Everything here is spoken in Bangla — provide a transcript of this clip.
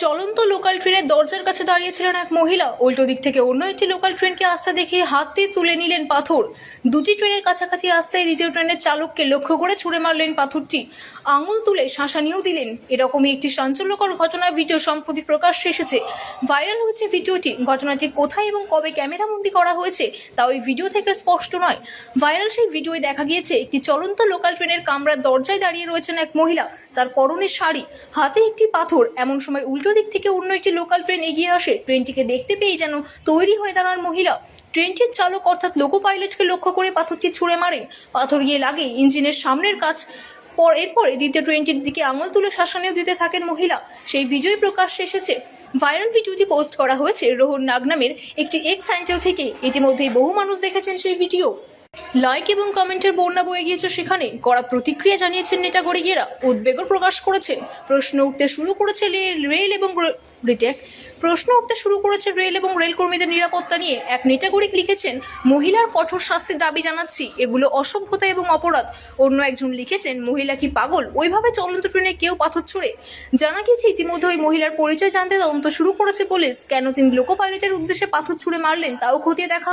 চলন্ত লোকাল ট্রেনের দরজার কাছে দাঁড়িয়েছিলেন এক মহিলা। উল্টো দিক থেকে অন্য একটি লোকাল ট্রেনকে আসতে দেখে হাতে তুলে নিলেন পাথর। দুটি ট্রেনের কাছাকাছি আসতে দ্বিতীয় ট্রেনের চালককে লক্ষ্য করে ছুড়ে মারলেন পাথরটি। আঙুল তুলে শাসানিও দিলেন। এরকমই একটি চাঞ্চল্যকর ঘটনার ভিডিও সম্প্রতি প্রকাশ্যে এসেছে। ভাইরাল হয়েছে ভিডিওটি। ঘটনাটি কোথায় এবং কবে ক্যামেরাবন্দি করা হয়েছে তাও এই ভিডিও থেকে স্পষ্ট নয়। ভাইরাল সেই ভিডিওয় দেখা গিয়েছে একটি চলন্ত লোকাল ট্রেনের কামরার দরজায় দাঁড়িয়ে রয়েছেন এক মহিলা। তার পরনে শাড়ি, হাতে একটি পাথর। এমন সময় উল্টো দিক থেকে অন্য একটি লোকাল ট্রেন এগিয়ে আসে। ট্রেনটিকে দেখতে পেয়ে যেন তৈরি হয়ে দাঁড়ান মহিলা। ট্রেনটির চালক অর্থাৎ লোকো পাইলটকে লক্ষ্য করে পাথরটি ছুঁড়ে মারেন। পাথর গিয়ে লাগে ইঞ্জিনের সামনের কাজ। এরপরে দ্বিতীয় ট্রেনটির দিকে আঙুল তুলে শাসানিও দিতে থাকেন মহিলা। সেই ভিডিওই প্রকাশ্যে এসেছে। ভাইরাল ভিডিওটি পোস্ট করা হয়েছে রোহন নাগ নামের একটি এক্স হ্যান্ডেল থেকে। ইতিমধ্যেই বহু মানুষ দেখেছেন সেই ভিডিও। লাইক এবং কমেন্টের বন্যা বয়ে গিয়েছে সেখানে। কড়া প্রতিক্রিয়া জানিয়েছেন নেটাগরিকেরা, উদ্বেগও প্রকাশ করেছেন। প্রশ্ন উঠতে শুরু করেছে রেল এবং রেল কর্মীদের নিরাপত্তা নিয়ে। এক নেটাগরিক লিখেছেন, মহিলার কঠোর শাস্তির দাবি জানাচ্ছি, এগুলো অসভ্যতা এবং অপরাধ। অন্য একজন লিখেছেন, মহিলা কি পাগল, ওইভাবে চলন্ত ট্রেনে কেউ পাথর ছুঁড়ে? জানা গেছে ইতিমধ্যে ওই মহিলার পরিচয় জানতে তদন্ত শুরু করেছে পুলিশ। কেন তিনি লোকো পাইলটের উদ্দেশ্যে পাথর ছুঁড়ে মারলেন তাও খতিয়ে দেখা